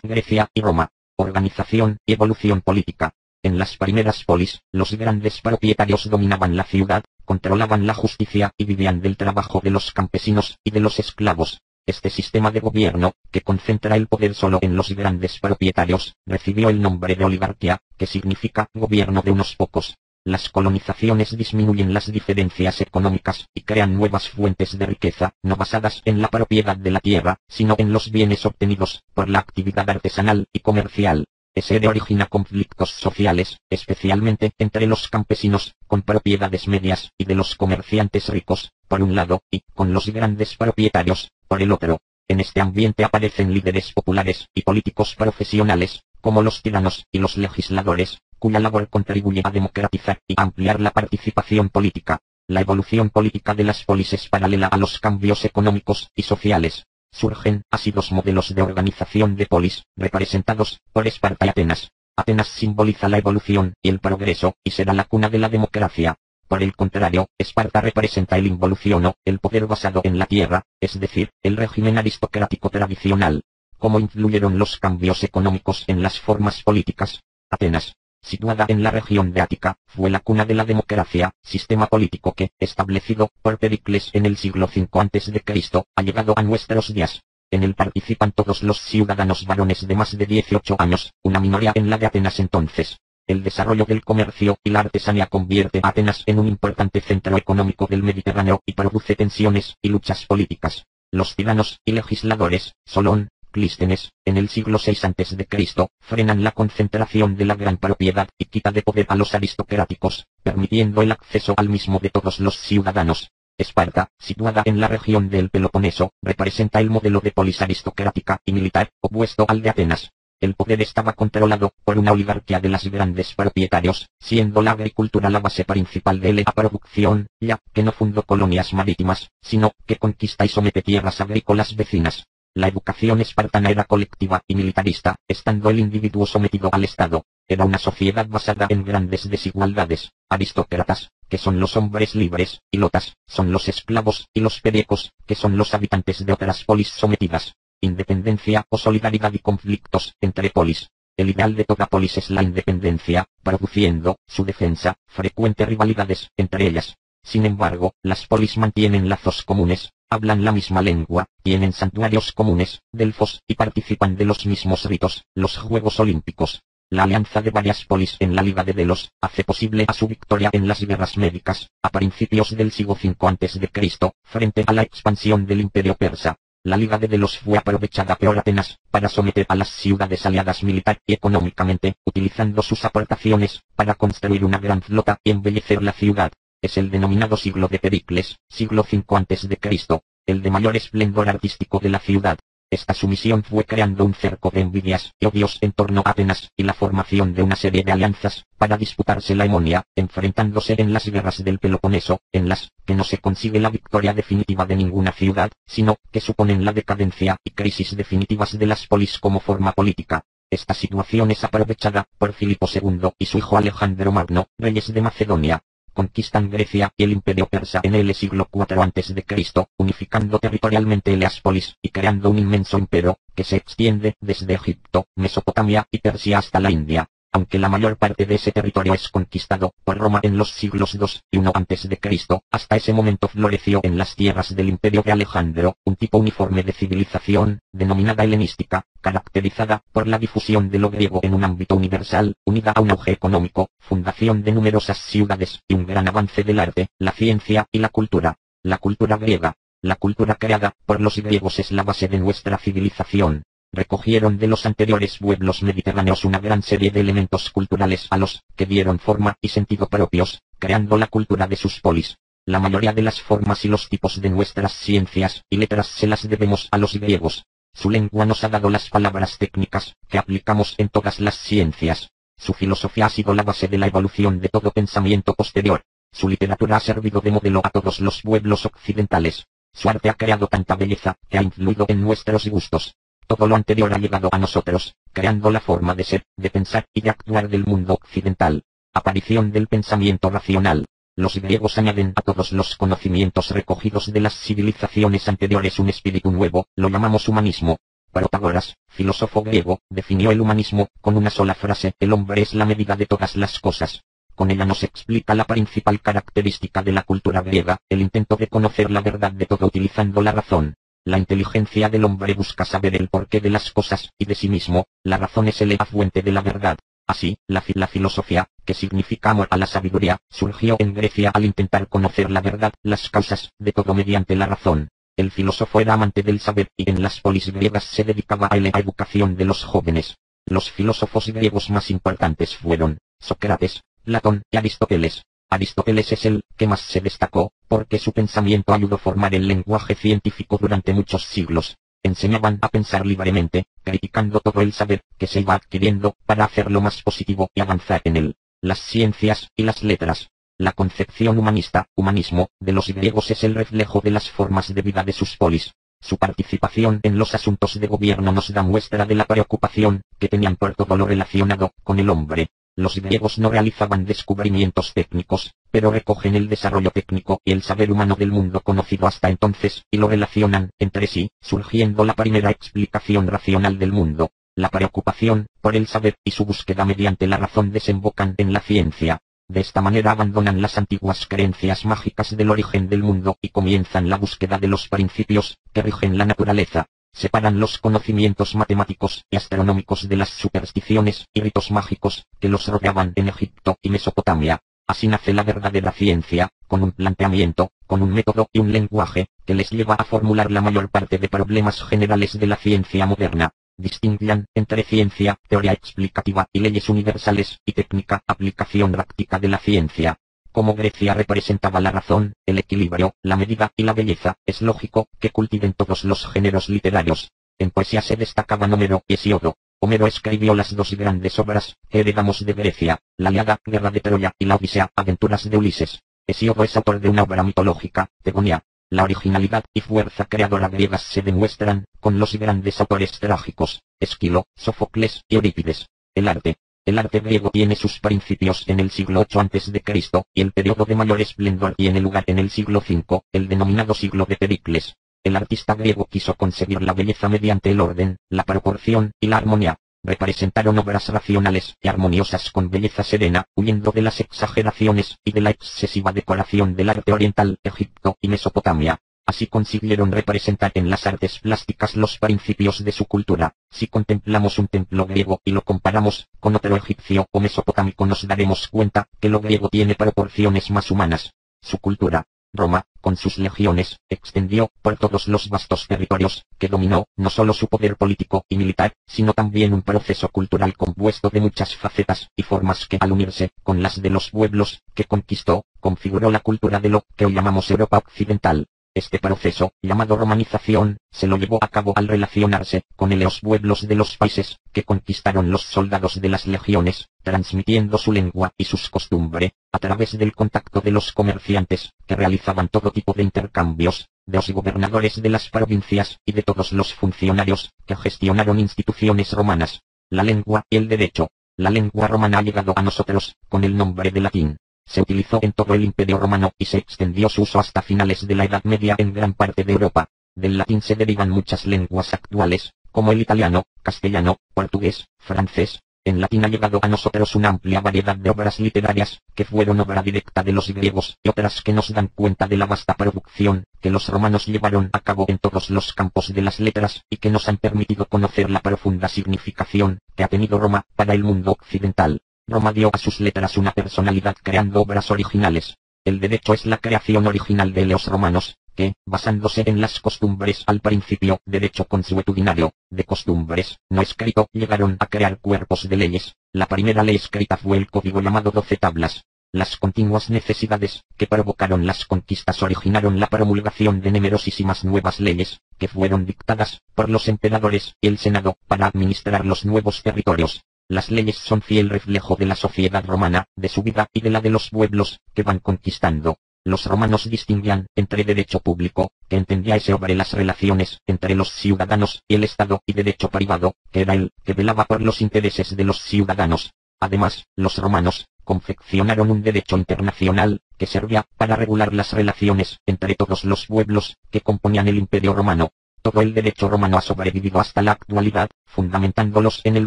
Grecia y Roma. Organización y evolución política. En las primeras polis, los grandes propietarios dominaban la ciudad, controlaban la justicia y vivían del trabajo de los campesinos y de los esclavos. Este sistema de gobierno, que concentra el poder solo en los grandes propietarios, recibió el nombre de oligarquía, que significa gobierno de unos pocos. Las colonizaciones disminuyen las diferencias económicas y crean nuevas fuentes de riqueza, no basadas en la propiedad de la tierra, sino en los bienes obtenidos por la actividad artesanal y comercial. Ese origina conflictos sociales, especialmente entre los campesinos, con propiedades medias, y de los comerciantes ricos, por un lado, y con los grandes propietarios, por el otro. En este ambiente aparecen líderes populares y políticos profesionales, como los tiranos y los legisladores, cuya labor contribuye a democratizar y ampliar la participación política. La evolución política de las polis es paralela a los cambios económicos y sociales. Surgen así dos modelos de organización de polis, representados por Esparta y Atenas. Atenas simboliza la evolución y el progreso, y será la cuna de la democracia. Por el contrario, Esparta representa el involuciono, el poder basado en la tierra, es decir, el régimen aristocrático tradicional. ¿Cómo influyeron los cambios económicos en las formas políticas? Atenas, situada en la región de Ática, fue la cuna de la democracia, sistema político que, establecido por Pericles en el siglo V a.C., ha llegado a nuestros días. En él participan todos los ciudadanos varones de más de 18 años, una minoría en la de Atenas entonces. El desarrollo del comercio y la artesanía convierte a Atenas en un importante centro económico del Mediterráneo y produce tensiones y luchas políticas. Los tiranos y legisladores, Solón, Clístenes, en el siglo VI a.C., frenan la concentración de la gran propiedad y quita de poder a los aristocráticos, permitiendo el acceso al mismo de todos los ciudadanos. Esparta, situada en la región del Peloponeso, representa el modelo de polis aristocrática y militar, opuesto al de Atenas. El poder estaba controlado por una oligarquía de los grandes propietarios, siendo la agricultura la base principal de la producción, ya que no fundó colonias marítimas, sino que conquista y somete tierras agrícolas vecinas. La educación espartana era colectiva y militarista, estando el individuo sometido al Estado. Era una sociedad basada en grandes desigualdades. Aristócratas, que son los hombres libres, y lotas, son los esclavos, y los periecos, que son los habitantes de otras polis sometidas. Independencia o solidaridad y conflictos entre polis. El ideal de toda polis es la independencia, produciendo, su defensa, frecuentes rivalidades entre ellas. Sin embargo, las polis mantienen lazos comunes, hablan la misma lengua, tienen santuarios comunes, delfos, y participan de los mismos ritos, los Juegos Olímpicos. La alianza de varias polis en la Liga de Delos hace posible a su victoria en las guerras médicas, a principios del siglo V a.C., frente a la expansión del Imperio Persa. La Liga de Delos fue aprovechada por Atenas para someter a las ciudades aliadas militar y económicamente, utilizando sus aportaciones para construir una gran flota y embellecer la ciudad. Es el denominado siglo de Pericles, siglo V a.C., el de mayor esplendor artístico de la ciudad. Esta sumisión fue creando un cerco de envidias y odios en torno a Atenas y la formación de una serie de alianzas para disputarse la hegemonía, enfrentándose en las guerras del Peloponeso, en las que no se consigue la victoria definitiva de ninguna ciudad, sino que suponen la decadencia y crisis definitivas de las polis como forma política. Esta situación es aprovechada por Filipo II y su hijo Alejandro Magno, reyes de Macedonia. Conquistan Grecia y el Imperio Persa en el siglo IV a.C., unificando territorialmente las polis y creando un inmenso imperio, que se extiende desde Egipto, Mesopotamia y Persia hasta la India. Aunque la mayor parte de ese territorio es conquistado por Roma en los siglos II y I a.C., hasta ese momento floreció en las tierras del Imperio de Alejandro, un tipo uniforme de civilización, denominada helenística, caracterizada por la difusión de lo griego en un ámbito universal, unida a un auge económico, fundación de numerosas ciudades y un gran avance del arte, la ciencia y la cultura. La cultura griega, la cultura creada por los griegos es la base de nuestra civilización. Recogieron de los anteriores pueblos mediterráneos una gran serie de elementos culturales a los que dieron forma y sentido propios, creando la cultura de sus polis. La mayoría de las formas y los tipos de nuestras ciencias y letras se las debemos a los griegos. Su lengua nos ha dado las palabras técnicas que aplicamos en todas las ciencias. Su filosofía ha sido la base de la evolución de todo pensamiento posterior. Su literatura ha servido de modelo a todos los pueblos occidentales. Su arte ha creado tanta belleza que ha influido en nuestros gustos. Todo lo anterior ha llegado a nosotros, creando la forma de ser, de pensar y de actuar del mundo occidental. Aparición del pensamiento racional. Los griegos añaden a todos los conocimientos recogidos de las civilizaciones anteriores un espíritu nuevo, lo llamamos humanismo. Protágoras, filósofo griego, definió el humanismo con una sola frase: el hombre es la medida de todas las cosas. Con ella nos explica la principal característica de la cultura griega, el intento de conocer la verdad de todo utilizando la razón. La inteligencia del hombre busca saber el porqué de las cosas y de sí mismo. La razón es la fuente de la verdad. Así, la filosofía, que significa amor a la sabiduría, surgió en Grecia al intentar conocer la verdad, las causas de todo mediante la razón. El filósofo era amante del saber y en las polis griegas se dedicaba a la educación de los jóvenes. Los filósofos griegos más importantes fueron Sócrates, Platón y Aristóteles. Aristóteles es el que más se destacó, porque su pensamiento ayudó a formar el lenguaje científico durante muchos siglos. Enseñaban a pensar libremente, criticando todo el saber que se iba adquiriendo para hacerlo más positivo y avanzar en él. Las ciencias y las letras. La concepción humanista, humanismo, de los griegos es el reflejo de las formas de vida de sus polis. Su participación en los asuntos de gobierno nos da muestra de la preocupación que tenían por todo lo relacionado con el hombre. Los griegos no realizaban descubrimientos técnicos, pero recogen el desarrollo técnico y el saber humano del mundo conocido hasta entonces y lo relacionan entre sí, surgiendo la primera explicación racional del mundo. La preocupación por el saber y su búsqueda mediante la razón desembocan en la ciencia. De esta manera abandonan las antiguas creencias mágicas del origen del mundo y comienzan la búsqueda de los principios que rigen la naturaleza. Separan los conocimientos matemáticos y astronómicos de las supersticiones y ritos mágicos que los rodeaban en Egipto y Mesopotamia. Así nace la verdadera ciencia, con un planteamiento, con un método y un lenguaje, que les lleva a formular la mayor parte de problemas generales de la ciencia moderna. Distinguían entre ciencia, teoría explicativa y leyes universales, y técnica, aplicación práctica de la ciencia. Como Grecia representaba la razón, el equilibrio, la medida y la belleza, es lógico que cultiven todos los géneros literarios. En poesía se destacaban Homero y Hesíodo. Homero escribió las dos grandes obras que heredamos de Grecia, la Ilíada, Guerra de Troya, y la Odisea, Aventuras de Ulises. Hesíodo es autor de una obra mitológica, Tegonia. La originalidad y fuerza creadora griegas se demuestran con los grandes autores trágicos, Esquilo, Sófocles y Eurípides. El arte griego tiene sus principios en el siglo VIII a.C., y el periodo de mayor esplendor tiene lugar en el siglo V, el denominado siglo de Pericles. El artista griego quiso conseguir la belleza mediante el orden, la proporción y la armonía. Representaron obras racionales y armoniosas con belleza serena, huyendo de las exageraciones y de la excesiva decoración del arte oriental, Egipto y Mesopotamia. Así consiguieron representar en las artes plásticas los principios de su cultura. Si contemplamos un templo griego y lo comparamos con otro egipcio o mesopotámico, nos daremos cuenta que lo griego tiene proporciones más humanas. Su cultura, Roma, con sus legiones, extendió por todos los vastos territorios, que dominó, no solo su poder político y militar, sino también un proceso cultural compuesto de muchas facetas y formas que al unirse con las de los pueblos que conquistó, configuró la cultura de lo que hoy llamamos Europa Occidental. Este proceso, llamado romanización, se lo llevó a cabo al relacionarse con los pueblos de los países que conquistaron los soldados de las legiones, transmitiendo su lengua y sus costumbres, a través del contacto de los comerciantes, que realizaban todo tipo de intercambios, de los gobernadores de las provincias y de todos los funcionarios que gestionaron instituciones romanas. La lengua y el derecho. La lengua romana ha llegado a nosotros con el nombre de latín. Se utilizó en todo el Imperio Romano y se extendió su uso hasta finales de la Edad Media en gran parte de Europa. Del latín se derivan muchas lenguas actuales, como el italiano, castellano, portugués, francés. En latín ha llegado a nosotros una amplia variedad de obras literarias, que fueron obra directa de los griegos, y otras que nos dan cuenta de la vasta producción que los romanos llevaron a cabo en todos los campos de las letras, y que nos han permitido conocer la profunda significación que ha tenido Roma para el mundo occidental. Roma dio a sus letras una personalidad creando obras originales. El derecho es la creación original de los romanos, que, basándose en las costumbres al principio, derecho consuetudinario, de costumbres, no escrito, llegaron a crear cuerpos de leyes. La primera ley escrita fue el código llamado 12 tablas. Las continuas necesidades que provocaron las conquistas originaron la promulgación de numerosísimas nuevas leyes, que fueron dictadas por los emperadores y el Senado para administrar los nuevos territorios. Las leyes son fiel reflejo de la sociedad romana, de su vida y de la de los pueblos que van conquistando. Los romanos distinguían entre derecho público, que entendía sobre las relaciones entre los ciudadanos y el Estado, y derecho privado, que era el que velaba por los intereses de los ciudadanos. Además, los romanos confeccionaron un derecho internacional, que servía para regular las relaciones entre todos los pueblos que componían el Imperio Romano. Todo el derecho romano ha sobrevivido hasta la actualidad, fundamentándolos en él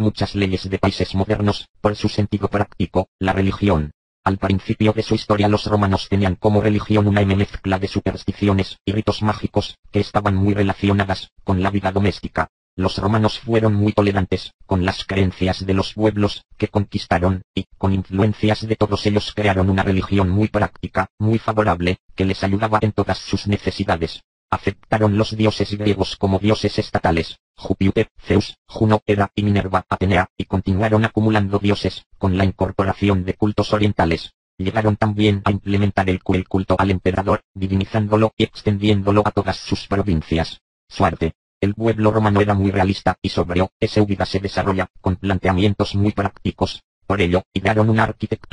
muchas leyes de países modernos, por su sentido práctico, la religión. Al principio de su historia los romanos tenían como religión una mezcla de supersticiones y ritos mágicos, que estaban muy relacionadas con la vida doméstica. Los romanos fueron muy tolerantes con las creencias de los pueblos que conquistaron, y, con influencias de todos ellos crearon una religión muy práctica, muy favorable, que les ayudaba en todas sus necesidades. Aceptaron los dioses griegos como dioses estatales, Júpiter, Zeus, Juno, Hera y Minerva, Atenea, y continuaron acumulando dioses, con la incorporación de cultos orientales. Llegaron también a implementar el culto al emperador, divinizándolo y extendiéndolo a todas sus provincias. Su arte. El pueblo romano era muy realista y sobrio, su vida se desarrolla con planteamientos muy prácticos. Por ello, idearon una arquitectura